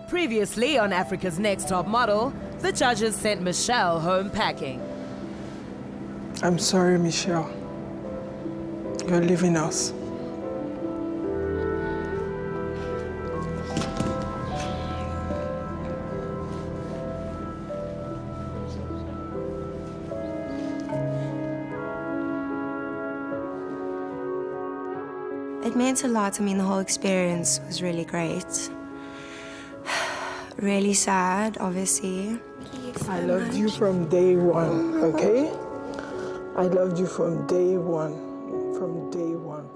Previously on Africa's Next Top Model, the judges sent Michelle home packing. I'm sorry, Michelle. You're leaving us. It meant a lot. I mean, the whole experience was really great. Really sad, obviously. I loved you from day one, okay? I loved you from day one. From day one.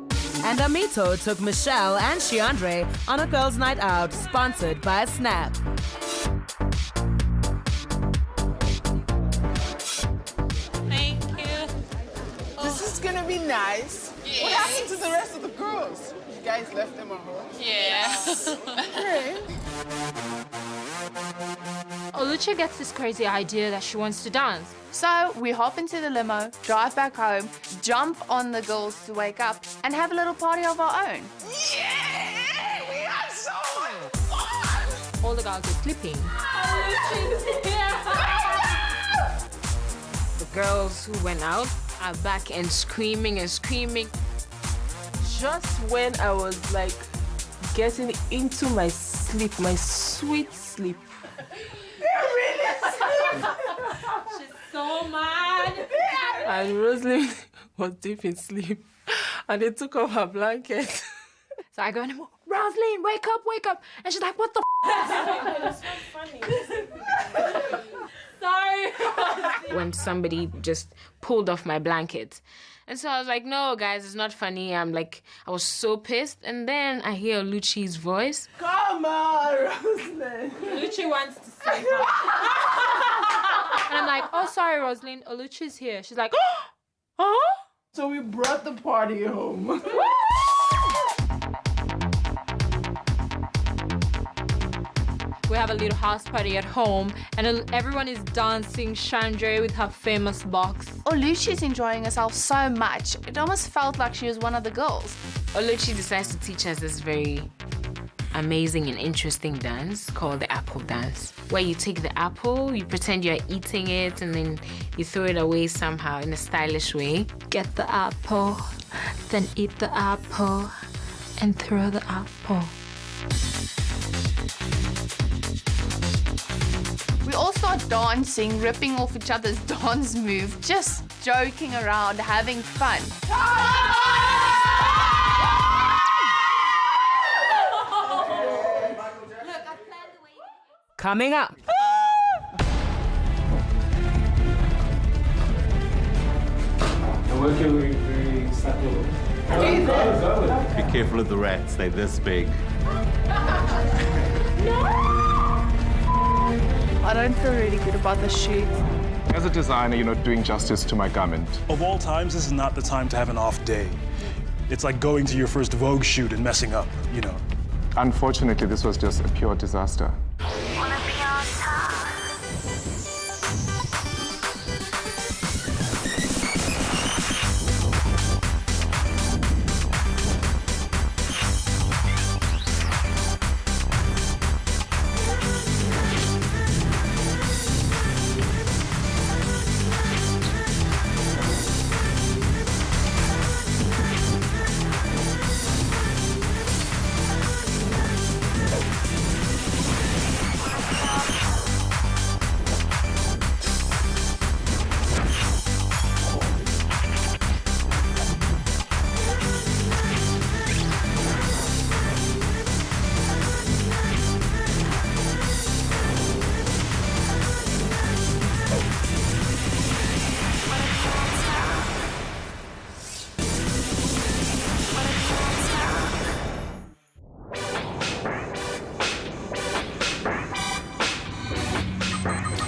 And Amito took Michelle and Shiandre on a girls' night out, sponsored by Snap. Thank you. This is gonna be nice. Yes. What happened to the rest of the girls? You guys left them at home? Yeah. Okay. Oluchi gets this crazy idea that she wants to dance. So we hop into the limo, drive back home, jump on the girls to wake up, and have a little party of our own. Yeah! We have so much fun! All the girls are sleeping. The girls who went out are back and screaming and screaming. Just when I was like getting into my sleep, my sweet sleep. She's so mad. And Ruslan was deep in sleep. And they took off her blanket. So I go in and Ruslan, wake up, wake up. And she's like, what the That's so funny. Sorry. When somebody just pulled off my blanket. And so I was like, no, guys, it's not funny. I was so pissed. And then I hear Luchi's voice. Come on, Ruslan. Oluchi wants to say something. And I'm like, oh, sorry, Ruslan. Oluchi's here. She's like, oh, huh? So we brought the party home. We have a little house party at home, and everyone is dancing Chandre with her famous box. Oluchi's enjoying herself so much, it almost felt like she was one of the girls. Oluchi decides to teach us this very amazing and interesting dance called the apple dance, where you take the apple, you pretend you're eating it, and then you throw it away somehow in a stylish way. Get the apple, then eat the apple, and throw the apple. We all start dancing, ripping off each other's dance moves, just joking around, having fun. Coming up. Be careful of the rats, they're this big. I don't feel really good about the shoot. As a designer, you're not doing justice to my garment. Of all times, this is not the time to have an off day. It's like going to your first Vogue shoot and messing up, you know. Unfortunately, this was just a pure disaster.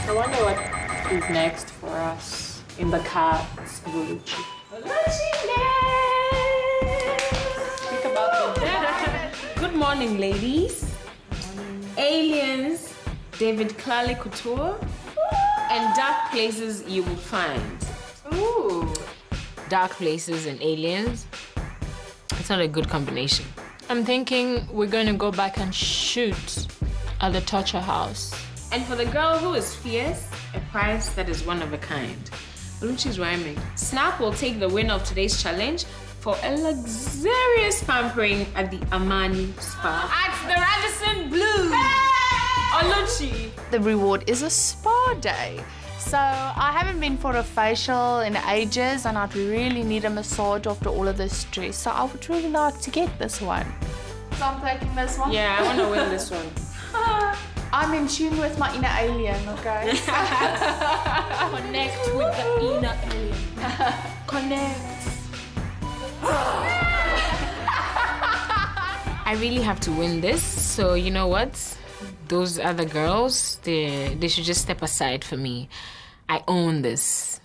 I wonder what is next for us in the cards of Oluchi. Speak about the Good morning, ladies. Aliens, David Clary Couture, and dark places you will find. Ooh. Dark places and aliens. It's not a good combination. I'm thinking we're going to go back and shoot at the torture house. And for the girl who is fierce, a prize that is one of a kind. She's rhyming. Snap will take the winner of today's challenge for a luxurious pampering at the Amani Spa at the Radisson Blu. Oluchi. The reward is a spa day. So I haven't been for a facial in ages and I'd really need a massage after all of this stress. So I would really like to get this one. So I'm taking this one? Yeah, I want to win this one. I'm in tune with my inner alien, okay? Connect with the inner alien. Connect. I really have to win this, so you know what? Those other girls, they should just step aside for me. I own this.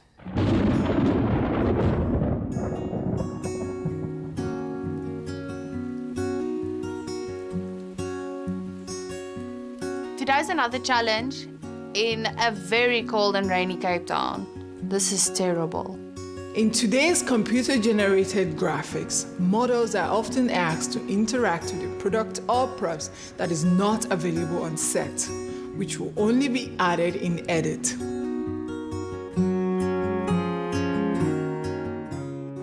Today's another challenge in a very cold and rainy Cape Town. This is terrible. In today's computer-generated graphics, models are often asked to interact with a product or props that is not available on set, which will only be added in edit.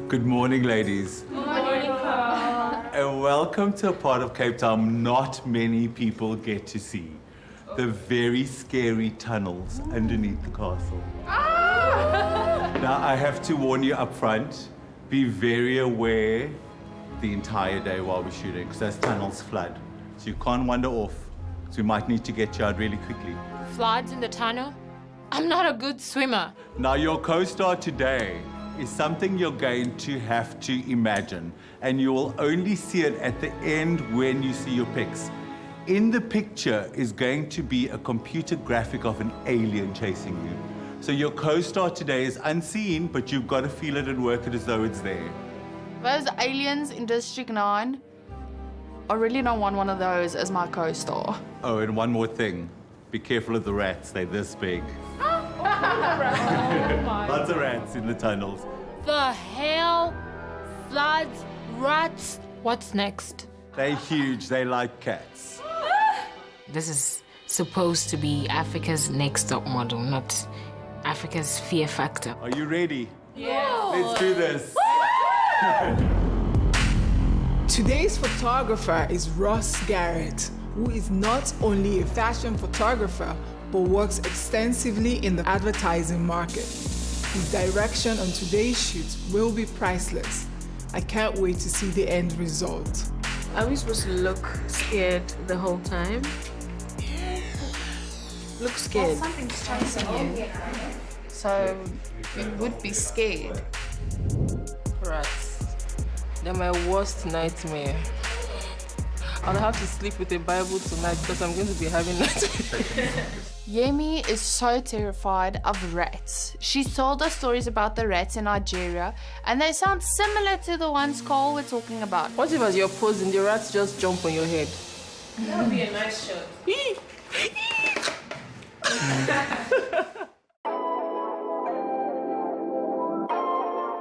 Good morning, ladies. Good morning, Carl. And welcome to a part of Cape Town not many people get to see. The very scary tunnels underneath the castle. Now, I have to warn you up front, be very aware the entire day while we're shooting, because those tunnels flood. So you can't wander off. So we might need to get you out really quickly. Floods in the tunnel? I'm not a good swimmer. Now, your co-star today is something you're going to have to imagine, and you will only see it at the end when you see your pics. In the picture is going to be a computer graphic of an alien chasing you. So your co-star today is unseen, but you've got to feel it and work it as though it's there. Those aliens in District 9, I really don't want one of those as my co-star. Oh, and one more thing. Be careful of the rats, they're this big. Lots of rats in the tunnels. The hell? Floods? Rats? What's next? They're huge, they like cats. This is supposed to be Africa's next top model, not Africa's fear factor. Are you ready? Yeah. Let's do this. Today's photographer is Ross Garrett, who is not only a fashion photographer, but works extensively in the advertising market. His direction on today's shoot will be priceless. I can't wait to see the end result. Are we supposed to look scared the whole time? Look scared. Something's chasing you. So you would be scared. Rats. They're my worst nightmare. I'll have to sleep with a Bible tonight because I'm going to be having nightmares. Yemi is so terrified of rats. She told us stories about the rats in Nigeria, and they sound similar to the ones Cole were talking about. What if as you're posing, the rats just jump on your head? That would be a nice shot.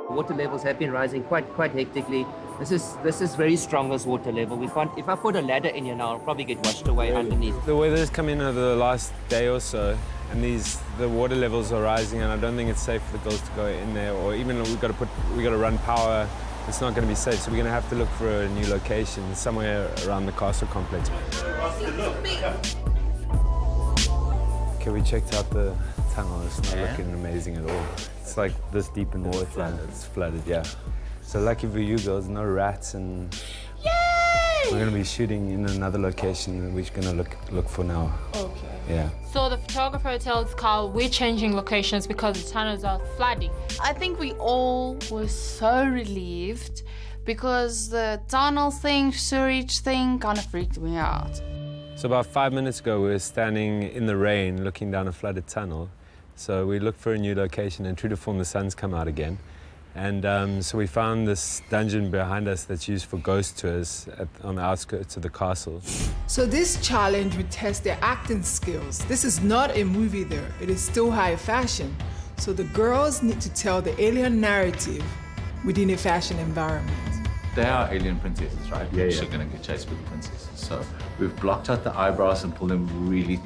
Water levels have been rising quite hectically. This is very strong, this water level. We can't, if I put a ladder in here now, I'll probably get washed away underneath. The weather's come in over the last day or so, and the water levels are rising, and I don't think it's safe for the girls to go in there, or even we got to run power. It's not going to be safe, so we're going to have to look for a new location somewhere around the castle complex. Okay, we checked out the tunnel. It's not looking amazing at all. It's like this deep in water. It's flooded, yeah. So lucky for you girls, no rats, and Yay! we're going to be shooting in another location that we're going to look for now. Okay. Yeah. So the photographer tells Carl we're changing locations because the tunnels are flooding. I think we all were so relieved because the tunnel thing, sewage thing kind of freaked me out. So about 5 minutes ago, we were standing in the rain looking down a flooded tunnel. So we looked for a new location, and true to form, the sun's come out again. And so we found this dungeon behind us that's used for ghost tours on the outskirts of the castle. So this challenge would test their acting skills. This is not a movie though, it is still high fashion. So the girls need to tell the alien narrative within a fashion environment. They are alien princesses, right? Yeah, She's gonna get chased with the princesses. So we've blocked out the eyebrows and pulled them really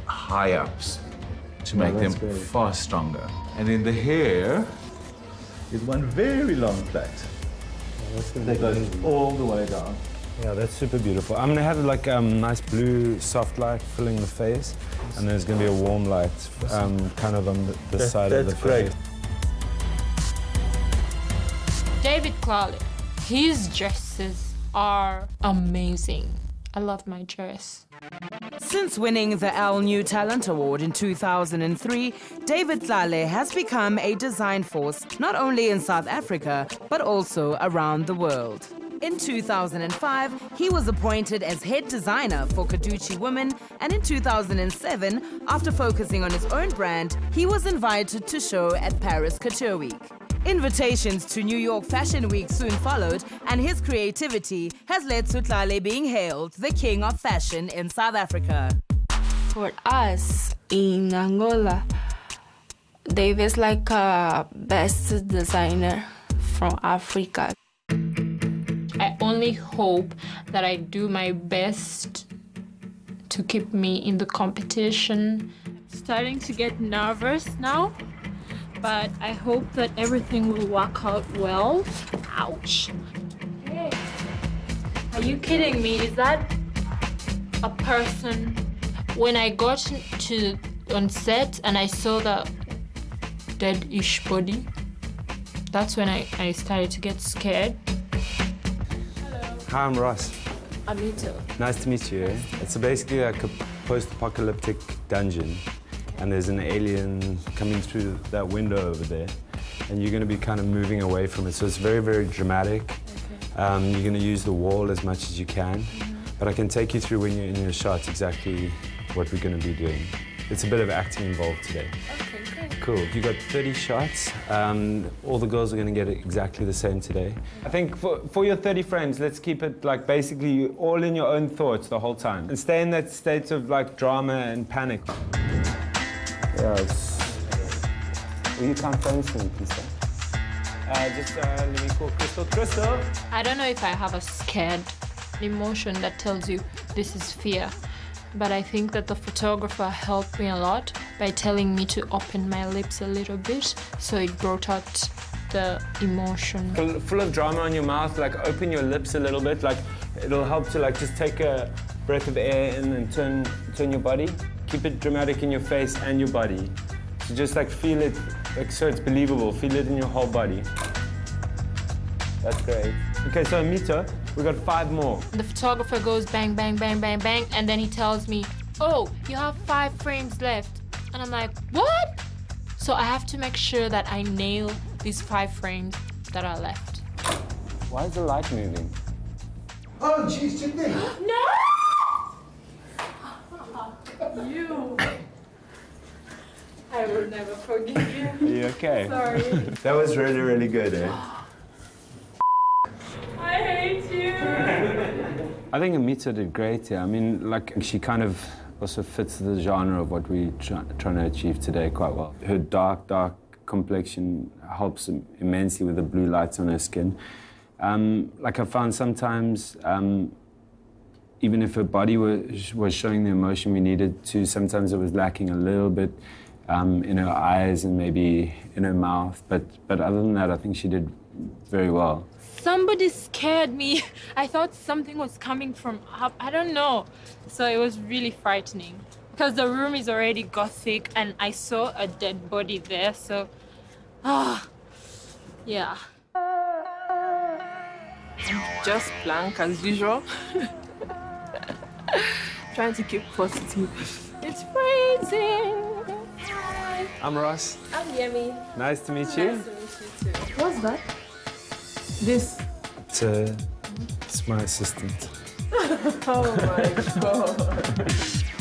high ups to make them far stronger. And then the hair is one very long plait. That goes all the way down. Yeah, that's super beautiful. I'm gonna have like nice blue soft light filling the face, and there's gonna be a warm light kind of on the side of the face. David Clalley, his dresses are amazing. I love my dress. Since winning the Al New Talent Award in 2003, David Saleh has become a design force not only in South Africa, but also around the world. In 2005, he was appointed as head designer for Kaduchi Women, and in 2007, after focusing on his own brand, he was invited to show at Paris Couture Week. Invitations to New York Fashion Week soon followed, and his creativity has led to Tlale being hailed the king of fashion in South Africa. For us in Angola, Dave is like a best designer from Africa. I only hope that I do my best to keep me in the competition. Starting to get nervous now, but I hope that everything will work out well. Ouch. Hey. Are you kidding me? Is that a person? When I got on set and I saw the dead-ish body, that's when I started to get scared. Hi, I'm Ross. Amito. Nice to meet you. It's basically like a post-apocalyptic dungeon, and there's an alien coming through that window over there, and you're going to be kind of moving away from it. So it's very, very dramatic. Okay. You're going to use the wall as much as you can, but I can take you through when you're in your shots exactly what we're going to be doing. It's a bit of acting involved today. Okay, great. Cool. You got 30 shots. All the girls are going to get exactly the same today. I think for your 30 frames, let's keep it like basically all in your own thoughts the whole time, and stay in that state of like drama and panic. Yes. Will you count frames for me, please, sir? Just let me call Crystal. Crystal! I don't know if I have a scared emotion that tells you this is fear, but I think that the photographer helped me a lot by telling me to open my lips a little bit, so it brought out the emotion. Full of drama on your mouth, like open your lips a little bit, like it'll help to like just take a breath of air in and turn your body. Keep it dramatic in your face and your body. So just like feel it, like so it's believable. Feel it in your whole body. That's great. Okay, so Amita, we got 5 more. The photographer goes bang, bang, bang, bang, bang, and then he tells me, oh, you have 5 frames left. And I'm like, what? So I have to make sure that I nail these 5 frames that are left. Why is the light moving? Oh, jeez, Sydney. No! You. I will never forgive you. Are you okay? Sorry. That was really, really good, eh? I hate you. I think Amita did great here. I mean, like, she kind of also fits the genre of what we're trying to achieve today quite well. Her dark complexion helps immensely with the blue lights on her skin. Like I found sometimes, even if her body was showing the emotion we needed to, sometimes it was lacking a little bit in her eyes and maybe in her mouth. But other than that, I think she did very well. Somebody scared me. I thought something was coming from up. I don't know. So it was really frightening because the room is already gothic and I saw a dead body there. So, yeah. Just blank as usual. Trying to keep positive. It's freezing. Hi. I'm Ross. I'm Yemi. Nice to meet you. Nice to meet you too. What's that? This. It's my assistant. Oh my god.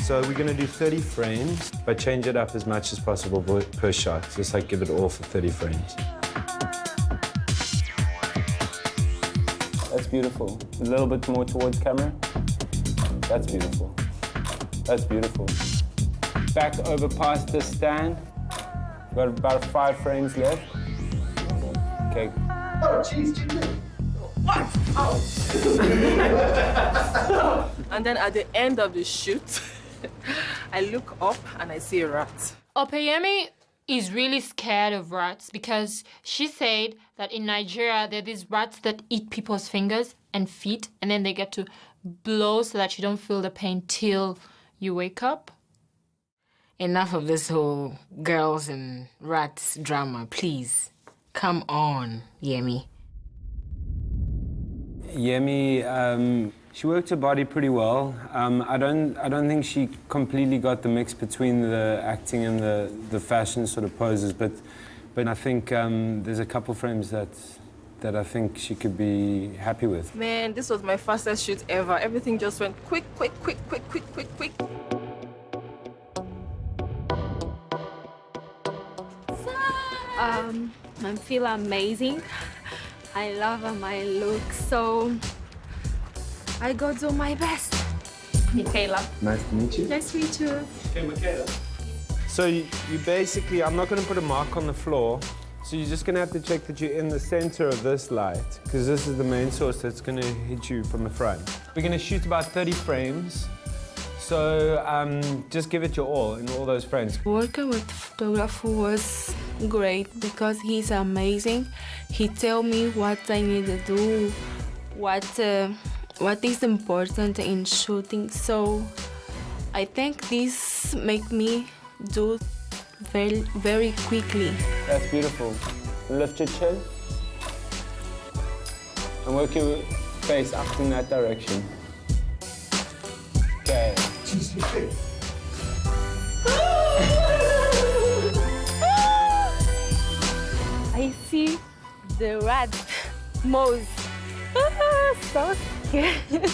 So we're going to do 30 frames, but change it up as much as possible per shot. Just like give it all for 30 frames. That's beautiful. A little bit more towards camera. That's beautiful. That's beautiful. Back over past the stand. We've got about 5 frames left. Okay. Oh, jeez, Jimmy. What? Oh. And then at the end of the shoot, I look up and I see a rat. Opeyemi is really scared of rats because she said that in Nigeria there are these rats that eat people's fingers and feet, and then they get to blow so that you don't feel the pain till you wake up. Enough of this whole girls and rats drama, please. Come on, Yemi. Yemi, she worked her body pretty well. I don't think she completely got the mix between the acting and the fashion sort of poses, but I think there's a couple frames that I think she could be happy with. Man, this was my fastest shoot ever. Everything just went quick. I feel amazing. I love my look, so I go do my best. Michaela. Nice to meet you. Nice to meet you. Okay, Michaela. So you basically, I'm not going to put a mark on the floor, so you're just going to have to check that you're in the center of this light, because this is the main source that's going to hit you from the front. We're going to shoot about 30 frames, so just give it your all in all those frames. Working with photographer was great because he's amazing. He tell me what I need to do, what is important in shooting. So I think this make me do very quickly. That's beautiful. Lift your chin and work your face up in that direction. Okay. I see the rat mouse. So scared.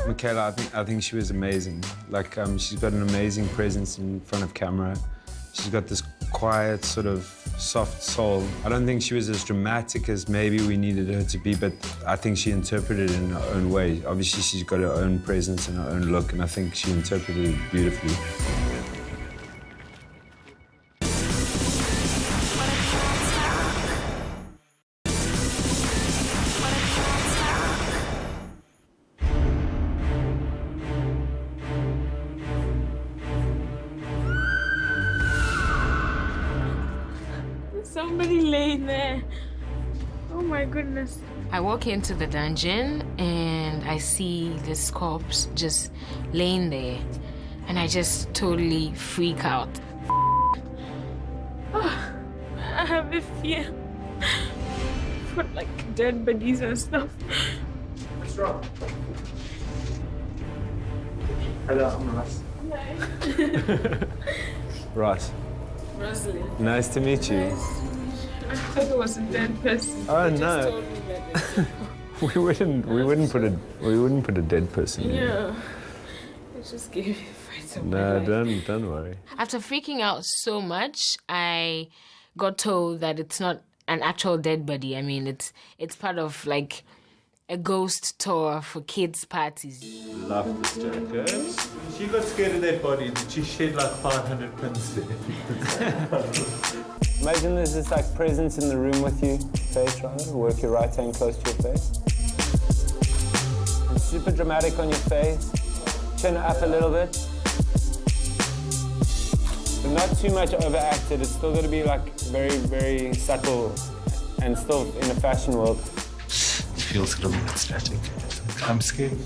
Michaela, I think she was amazing. Like, she's got an amazing presence in front of camera. She's got this quiet, sort of soft soul. I don't think she was as dramatic as maybe we needed her to be, but I think she interpreted it in her own way. Obviously, she's got her own presence and her own look, and I think she interpreted it beautifully. Somebody laying there. Oh my goodness. I walk into the dungeon and I see this corpse just laying there, and I just totally freak out. Oh, I have a fear for like dead bodies and stuff. What's wrong? Hello, I'm Ross. Ross. Ruslan. Nice to meet you. I thought it was a dead person. Oh They just no. told me that we wouldn't put a dead person in. yeah. It just gave me a fright of my No, life. don't worry. After freaking out so much, I got told that it's not an actual dead body. I mean, it's part of like a ghost tour for kids' parties. Love this jacket. When she got scared of that body, did she shed like 500 pins there? Imagine there's this like presence in the room with you, face rather. Work your right hand close to your face. And super dramatic on your face. Chin up a little bit. But not too much overacted. It's still got to be like very, very subtle and still in the fashion world. It feels a little bit static. I'm scared.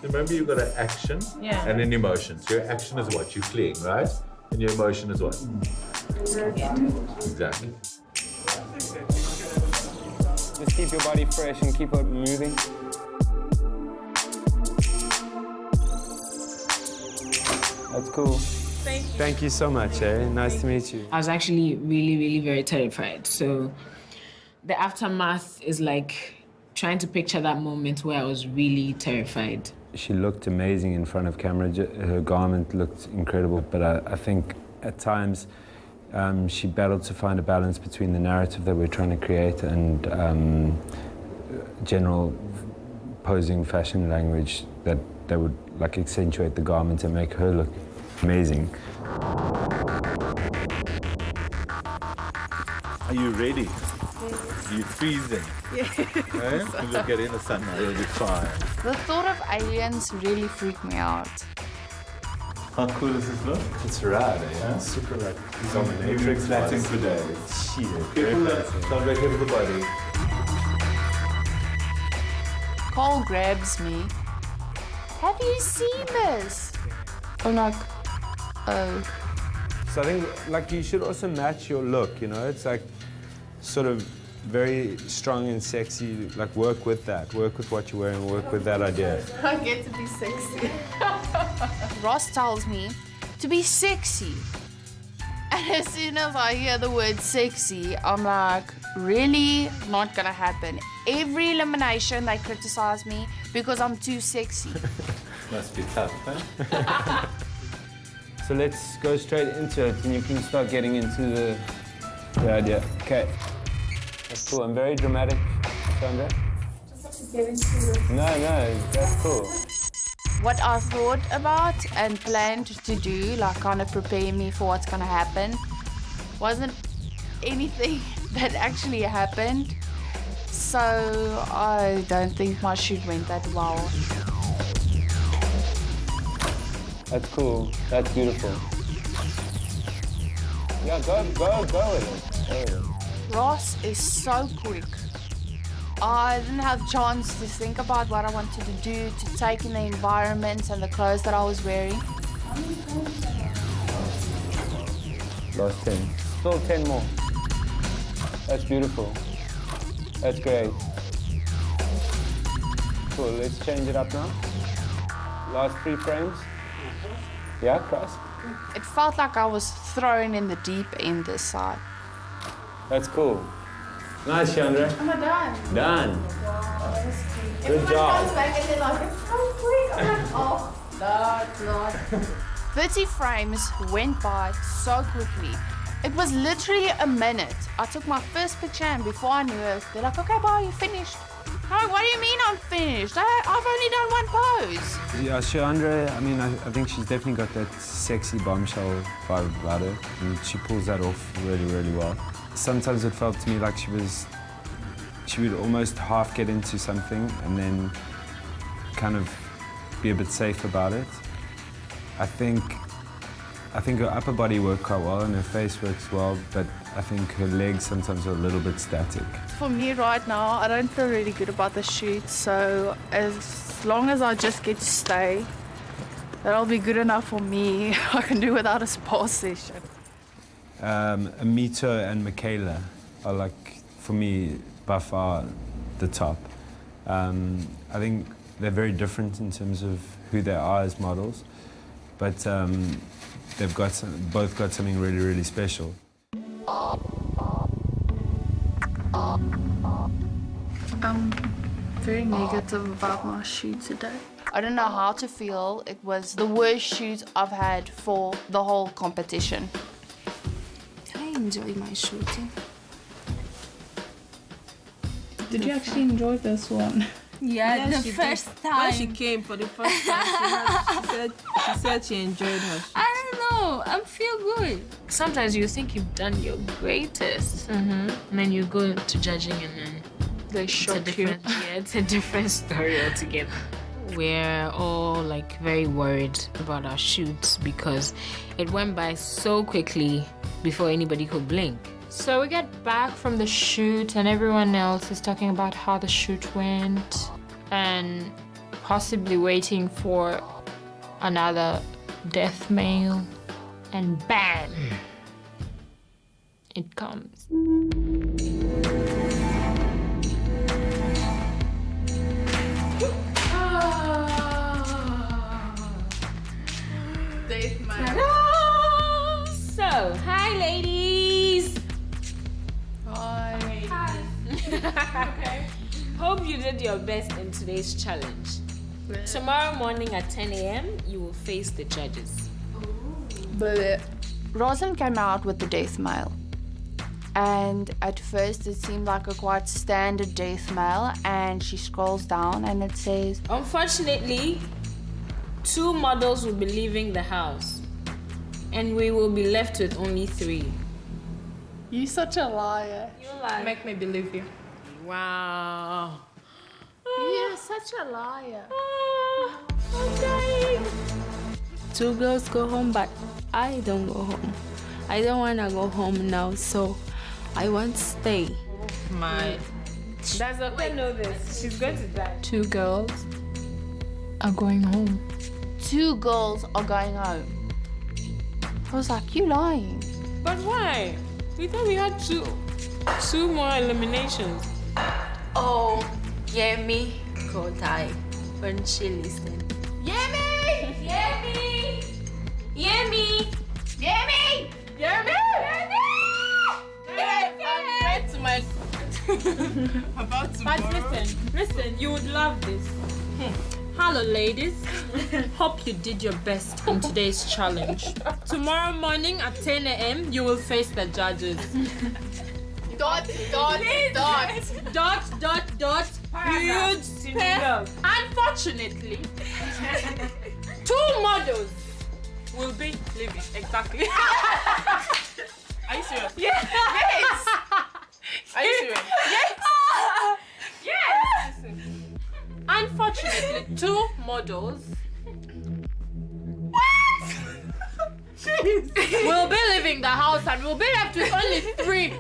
Remember, you've got an action and an emotion. So your action is what? You're fleeing, right? And your emotion is what? Exactly. Just keep your body fresh and keep it moving. That's cool. Thank you so much, eh? Nice to meet you. I was actually really, really very terrified. So the aftermath is like trying to picture that moment where I was really terrified. She looked amazing in front of camera. Her garment looked incredible, but I think at times she battled to find a balance between the narrative that we're trying to create and general posing fashion language that would like accentuate the garment and make her look amazing. Are you ready? You're freezing. Eh? We'll get in the sun now, it'll be fine. The thought of aliens really freaked me out. How cool does this look? It's rad, eh? Yeah? Super like Dominatrix flatting for days. Careful that, don't get hit with the body. Cole grabs me. Have you seen this? I'm like, oh. So I think like you should also match your look, you know? It's like sort of very strong and sexy, like work with that. Work with what you're wearing, work with that idea. I get to be sexy. Ross tells me to be sexy. And as soon as I hear the word sexy, I'm like, really? Not gonna happen. Every elimination, they criticize me because I'm too sexy. Must be tough, huh? So let's go straight into it and you can start getting into the idea. Okay. That's cool. I'm very dramatic, Sandra. No, that's cool. What I thought about and planned to do, like kind of prepare me for what's gonna happen, wasn't anything that actually happened. So I don't think my shoot went that well. That's cool. That's beautiful. Yeah, go with it. Ross is so quick. I didn't have a chance to think about what I wanted to do, to take in the environment and the clothes that I was wearing. Last 10. Still 10 more. That's beautiful. That's great. Cool, let's change it up now. Last 3 frames. Yeah, cross. It felt like I was thrown in the deep end this side. That's cool. Nice, Chandra. Am I done? Done. Wow, Good everyone job. comes back and they're like, it's so quick. I'm like, oh, no, it's not. 30 frames went by so quickly. It was literally a minute. I took my first picture and before I knew it, they're like, okay, bye, you're finished. No, what do you mean I'm finished? I've only done one pose. Yeah, Chandra, I mean, I think she's definitely got that sexy bombshell vibe about her. And she pulls that off really, really well. Sometimes it felt to me like she would almost half get into something and then kind of be a bit safe about it. I think her upper body worked quite well and her face works well, but I think her legs sometimes are a little bit static. For me right now, I don't feel really good about the shoot, so as long as I just get to stay, that'll be good enough for me. I can do without a spa session. Amito and Michaela are like, for me, by far the top. I think they're very different in terms of who they are as models, but they've both got something really, really special. I'm very negative about my shoot today. I don't know how to feel. It was the worst shoot I've had for the whole competition. I enjoy my shooting. Did you actually enjoy this one? Yeah, the first time. When she came for the first time, she said she enjoyed her shoot. I don't know. I feel good. Sometimes you think you've done your greatest, and then you go to judging and then they shock you. Yeah, it's a different story altogether. We're all like very worried about our shoots because it went by so quickly before anybody could blink. So we get back from the shoot and everyone else is talking about how the shoot went and possibly waiting for another death mail, and bam! It comes. So, hi ladies! Hi. Okay. Hope you did your best in today's challenge. Tomorrow morning at 10 a.m. you will face the judges. But Ruslan came out with the death mail. And at first it seemed like a quite standard death mail, and she scrolls down and it says, Unfortunately, 2 models will be leaving the house and we will be left with only 3. You're such a liar. You lie. Make me believe you. Wow. You're such a liar. Okay. 2 girls go home, but I don't go home. I don't want to go home now, so I want to stay. That's okay. I know this. She's going to die. 2 girls are going home. 2 girls are going home. I was like, you lying. But why? We thought we had two more eliminations. Oh, Yemi, Kotai, when she listened. Yemi! Yemi! Yemi! Yemi! Yemi! I'm to my about tomorrow. But listen, you would love this. Hello, ladies. Hope you did your best in today's challenge. Tomorrow morning at 10 a.m., you will face the judges. Dot. Huge space. Unfortunately, 2 models will be leaving. Exactly. Are you serious? Yes. Are you serious? Yes. Unfortunately, 2 models will be leaving the house and we'll be left with only 3.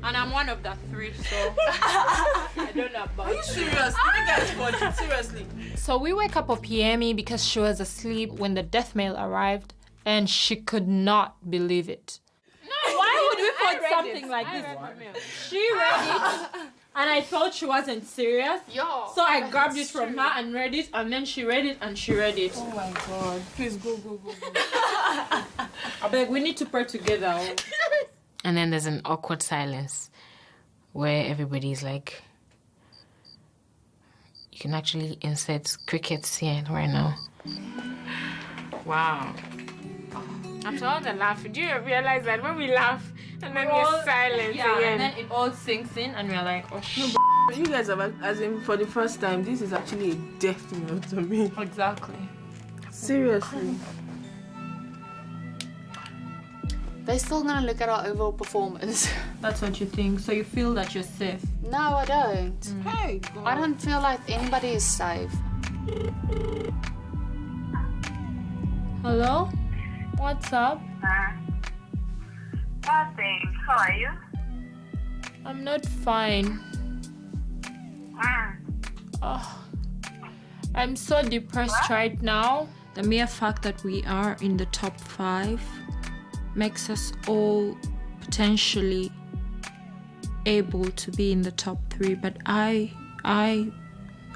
And I'm one of the 3, so I don't know about. Are you serious? You guys funny. Seriously. So we wake up of Yemi because she was asleep when the death mail arrived and she could not believe it. No, why would we put something like this? She read it and I thought she wasn't serious. So I grabbed it from her and read it, and then she read it and she read it. Oh my God. Please go. I beg, we need to pray together. And then there's an awkward silence where everybody's like, you can actually insert crickets here right now. Wow. After all the laughing, do you realize that when we laugh and then we're silent again? And then it all sinks in and we're like, oh shit. You guys have, as in for the first time, this is actually a death meal to me. Exactly. Seriously. They're still gonna look at our overall performance. That's what you think. So you feel that you're safe? No, I don't. Hey, I don't feel like anybody is safe. Hello? What's up? Nothing. How are you? I'm not fine. Oh, I'm so depressed right now. The mere fact that we are in the top 5 makes us all potentially able to be in the top 3, but I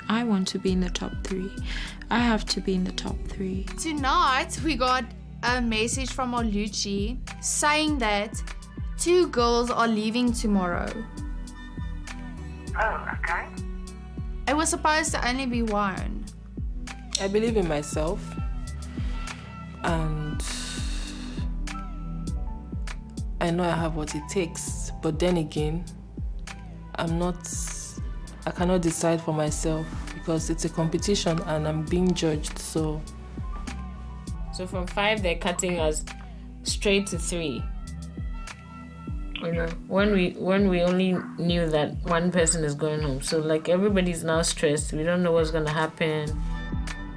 want to be in the top 3. I have to be in the top 3. Tonight we got a message from Oluchi saying that 2 girls are leaving tomorrow. Oh, okay. It was supposed to only be 1. I believe in myself, and I know I have what it takes, but then again, I cannot decide for myself because it's a competition and I'm being judged, so from 5, they're cutting us straight to 3. You know, when we only knew that 1 person is going home, so like everybody's now stressed. We don't know what's gonna happen.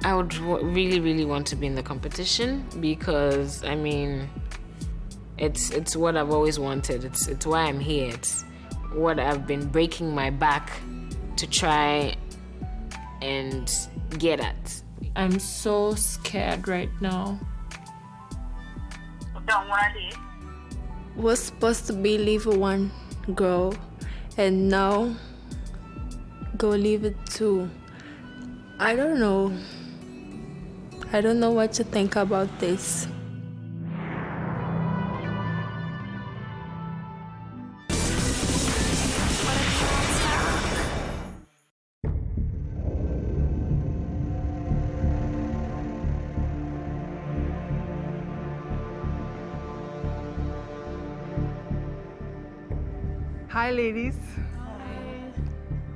I would really, really want to be in the competition because I mean, it's what I've always wanted. It's why I'm here. It's what I've been breaking my back to try and get at. I'm so scared right now. Don't worry. We're supposed to be leave 1 girl, and now go leave it 2. I don't know. I don't know what to think about this. Hi, ladies.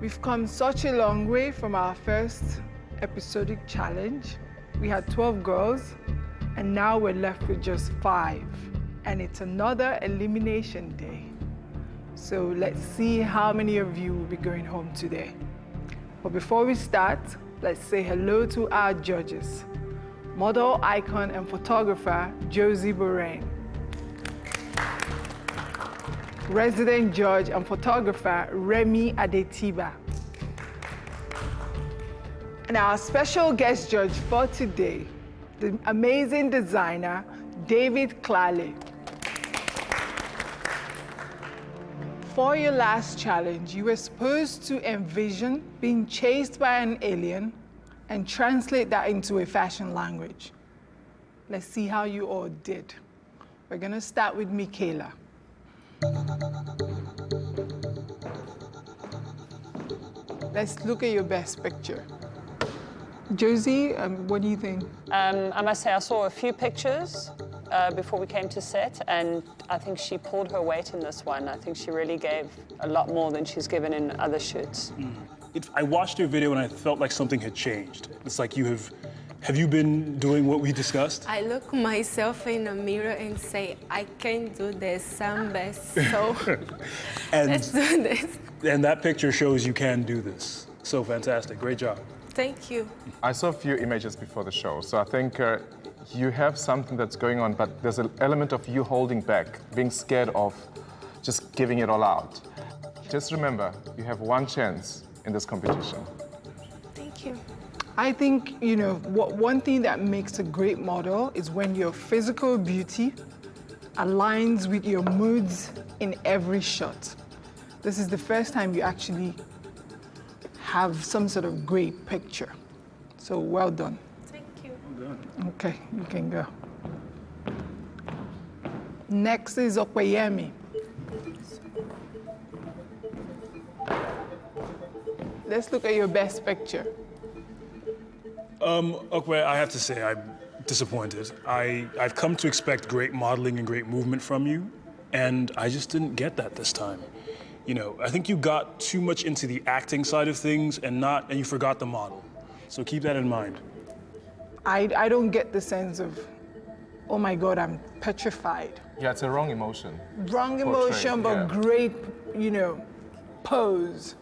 We've come such a long way from our first episodic challenge. We had 12 girls, and now we're left with just 5. And it's another elimination day. So let's see how many of you will be going home today. But before we start, let's say hello to our judges. Model, icon, and photographer, Josie Borain. Resident judge and photographer, Remy Adetiba. And our special guest judge for today, the amazing designer, David Saleh. For your last challenge, you were supposed to envision being chased by an alien and translate that into a fashion language. Let's see how you all did. We're gonna start with Michaela. Let's look at your best picture. Josie, what do you think? I must say I saw a few pictures before we came to set, and I think she pulled her weight in this one. I think she really gave a lot more than she's given in other shoots. I watched your video and I felt like something had changed. It's like have you been doing what we discussed? I look myself in a mirror and say, I can do this, I'm best, so let's do this. And that picture shows you can do this. So fantastic, great job. Thank you. I saw a few images before the show, so I think you have something that's going on, but there's an element of you holding back, being scared of just giving it all out. Just remember, you have one chance in this competition. Thank you. I think, one thing that makes a great model is when your physical beauty aligns with your moods in every shot. This is the first time you actually have some sort of great picture. So well done. Thank you. Well done. Okay, you can go. Next is Okweyemi. Let's look at your best picture. Okwe, I have to say I'm disappointed. I've come to expect great modeling and great movement from you, and I just didn't get that this time. I think you got too much into the acting side of things and you forgot the model. So keep that in mind. I don't get the sense of, oh my God, I'm petrified. Yeah, it's a wrong emotion. Wrong emotion, but great, pose.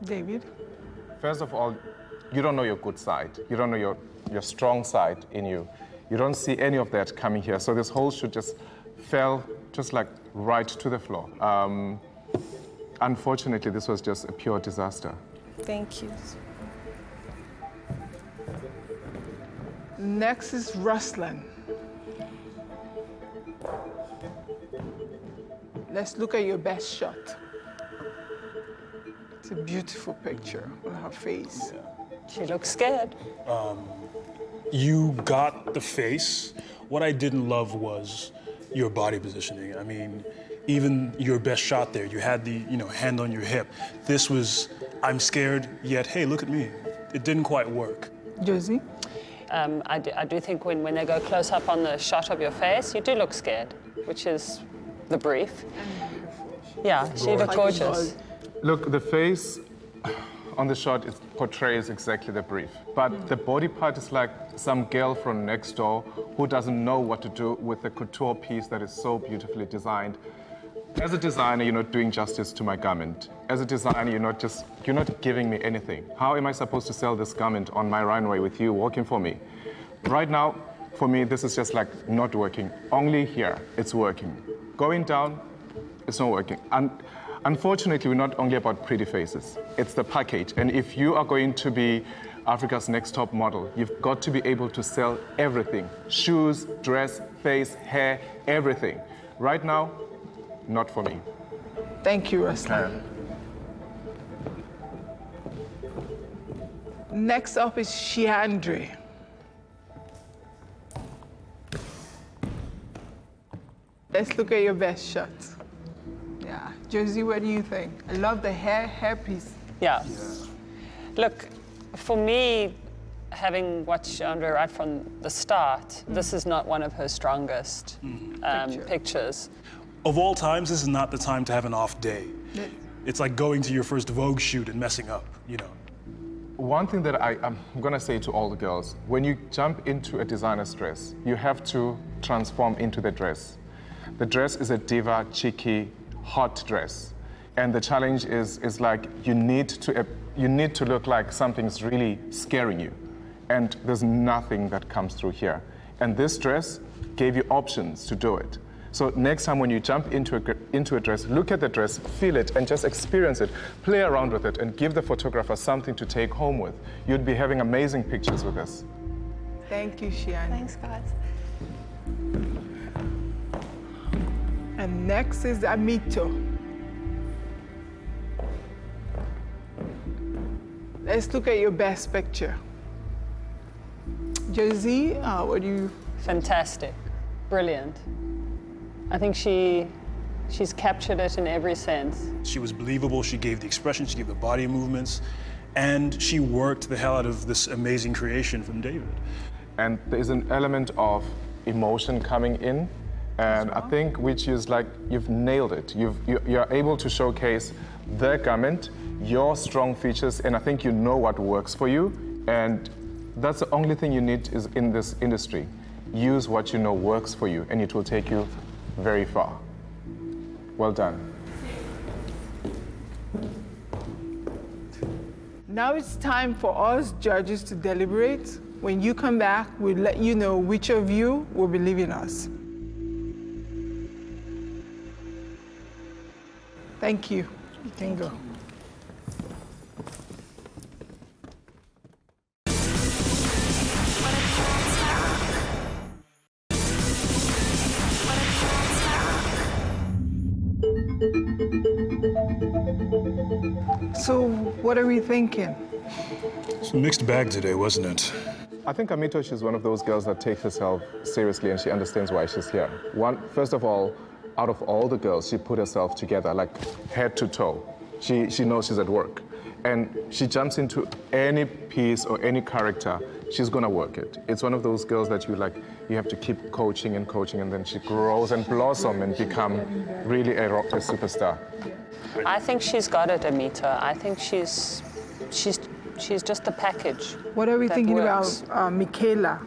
David? First of all, you don't know your good side. You don't know your strong side in you. You don't see any of that coming here. So this whole shoot just fell just like right to the floor. Unfortunately, this was just a pure disaster. Thank you. Next is Ruslan. Let's look at your best shot. It's a beautiful picture on her face. Yeah. She looks scared. You got the face. What I didn't love was your body positioning. I mean, even your best shot there, you had the hand on your hip. This was, I'm scared, yet, hey, look at me. It didn't quite work. Josie? I do think when they go close up on the shot of your face, you do look scared, which is the brief. Yeah, she looked gorgeous. Look, the face on the shot portrays exactly the brief. But the body part is like some girl from next door who doesn't know what to do with the couture piece that is so beautifully designed. As a designer, you're not doing justice to my garment. As a designer, you're not giving me anything. How am I supposed to sell this garment on my runway with you working for me? Right now, for me, this is just like not working. Only here, it's working. Going down, it's not working. And unfortunately, we're not only about pretty faces. It's the package. And if you are going to be Africa's next top model, you've got to be able to sell everything. Shoes, dress, face, hair, everything. Right now, not for me. Thank you, Ruslan. Next up is Shiandre. Let's look at your best shot. Yeah. Josie, what do you think? I love the hairpiece. Yeah. Look, for me, having watched Andre right from the start, this is not one of her strongest pictures. Of all times, this is not the time to have an off day. It's like going to your first Vogue shoot and messing up, One thing that I'm gonna say to all the girls, when you jump into a designer's dress, you have to transform into the dress. The dress is a diva, cheeky, hot dress. And the challenge is like you need to look like something's really scaring you. And there's nothing that comes through here. And this dress gave you options to do it. So next time when you jump into a dress, look at the dress, feel it, and just experience it. Play around with it and give the photographer something to take home with. You'd be having amazing pictures with this. Thank you, Shiani. Thanks, guys. And next is Amito. Let's look at your best picture. Josie, what do you... Fantastic. Brilliant. I think she's captured it in every sense. She was believable, she gave the expression, she gave the body movements, and she worked the hell out of this amazing creation from David. And there's an element of emotion coming in, and I think which is like, you've nailed it. You're able to showcase the garment, your strong features, and I think you know what works for you, and that's the only thing you need is in this industry. Use what you know works for you, and it will take you very far. Well done. Now it's time for us judges to deliberate. When you come back, we'll let you know which of you will be leaving us. Thank you. You can go. So, what are we thinking? It's a mixed bag today, wasn't it? I think Amito, she's one of those girls that takes herself seriously and she understands why she's here. First of all, out of all the girls, she put herself together, like head to toe. She knows she's at work. And she jumps into any piece or any character, she's gonna work it. It's one of those girls that you have to keep coaching, and then she grows and blossom and become really a superstar. I think she's got it, Amita. I think she's just a package. What are we thinking about Michaela?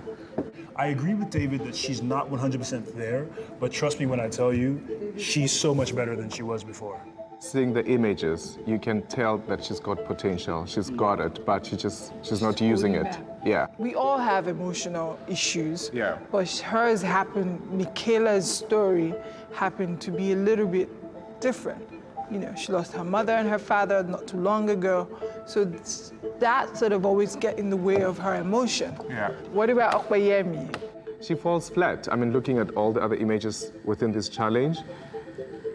I agree with David that she's not 100% there, but trust me when I tell you, she's so much better than she was before. Seeing the images, you can tell that she's got potential. She's got it, but she's not using it. Yeah. We all have emotional issues. Yeah. But hers happened, Michaela's story happened to be a little bit different. You know, she lost her mother and her father not too long ago. So that sort of always get in the way of her emotion. Yeah. What about Okwayemi? She falls flat. I mean, looking at all the other images within this challenge,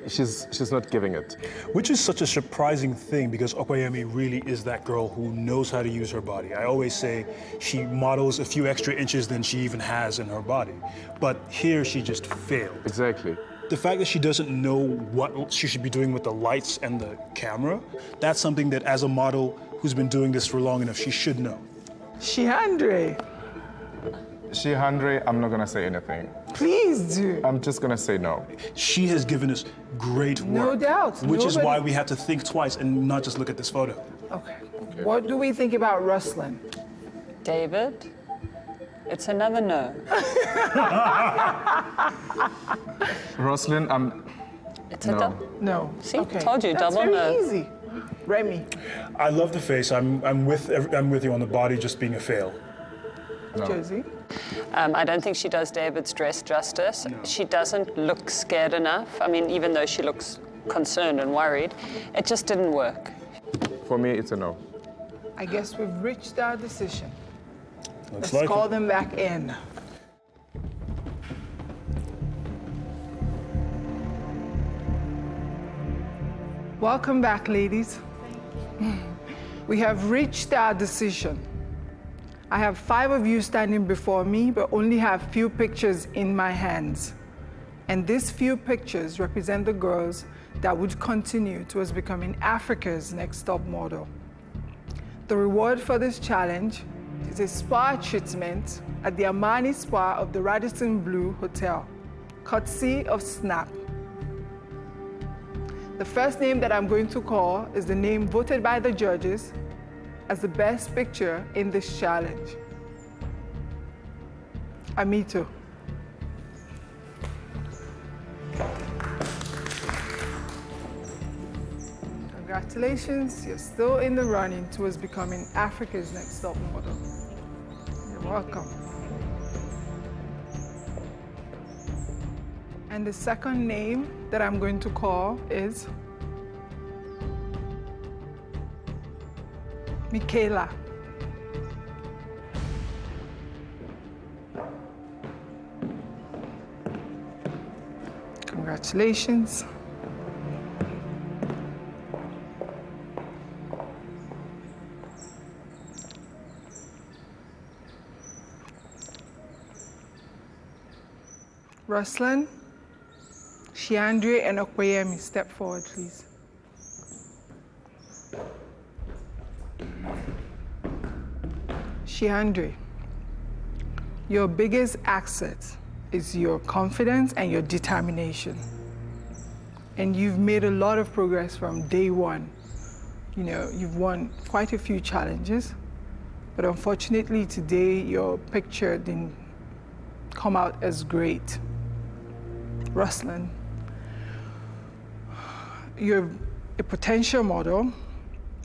she's not giving it. Which is such a surprising thing because Okwayemi really is that girl who knows how to use her body. I always say she models a few extra inches than she even has in her body. But here she just failed. Exactly. The fact that she doesn't know what she should be doing with the lights and the camera, that's something that as a model who's been doing this for long enough, she should know. Shihandre, I'm not gonna say anything. please do. I'm just gonna say no. She has given us great work. No doubt. Which is why we have to think twice and not just look at this photo. Okay. What do we think about Ruslan? David, it's another no. Ruslan, It's a double. No. See, okay. told you, That's double very no. easy. Remy. I love the face. I'm with you on the body just being a fail. No. Josie. I don't think she does David's dress justice. No. She doesn't look scared enough. I mean, even though she looks concerned and worried, it just didn't work. For me, it's a no. I guess we've reached our decision. Let's Let's call them back in. Welcome back, ladies. We have reached our decision. I have 5 of you standing before me, but only have few pictures in my hands. And these few pictures represent the girls that would continue towards becoming Africa's next top model. The reward for this challenge is a spa treatment at the Amani Spa of the Radisson Blu Hotel, courtesy of Snap. The first name that I'm going to call is the name voted by the judges as the best picture in this challenge. Amito. Congratulations, you're still in the running towards becoming Africa's next top model. You're welcome. And the second name that I'm going to call is Michaela. Congratulations. Ruslan, Shiandre, and Okweyemi, step forward, please. Shiandre, your biggest asset is your confidence and your determination. And you've made a lot of progress from day one. You know, you've won quite a few challenges, but unfortunately today your picture didn't come out as great. Ruslan, you're a potential model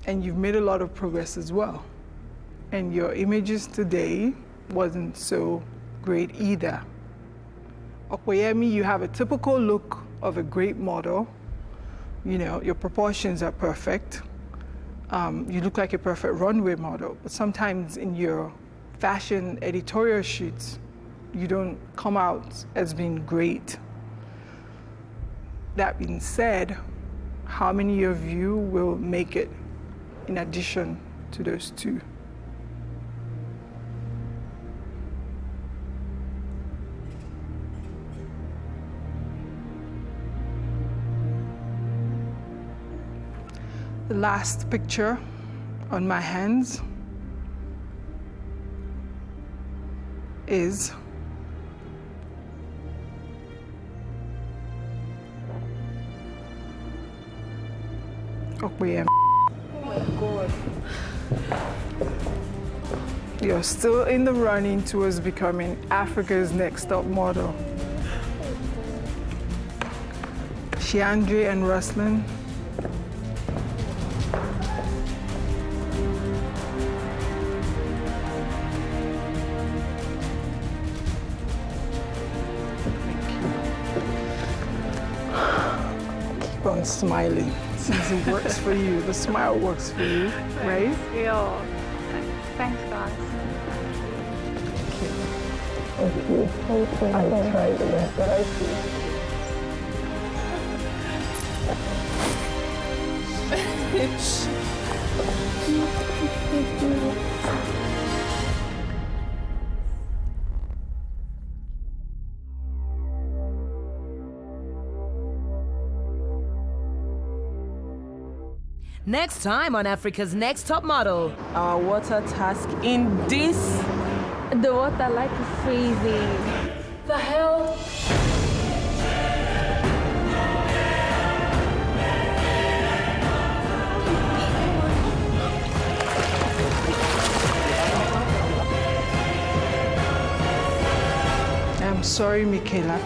and you've made a lot of progress as well. And your images today wasn't so great either. Okweyemi, you have a typical look of a great model. You know, your proportions are perfect. You look like a perfect runway model, but sometimes in your fashion editorial shoots, you don't come out as being great. That being said, how many of you will make it in addition to those two? The last picture on my hands is Okweyemi. Oh my God. You're still in the running towards becoming Africa's next top model. Shiandre and Ruslan. Keep on smiling. Since it works for you, the smile works for you, right? Yeah. Thanks, guys. Thank you. I tried the best that I could. Next time on Africa's Next Top Model. Our water task in this. The water like freezing. The hell? I'm sorry, Michaela.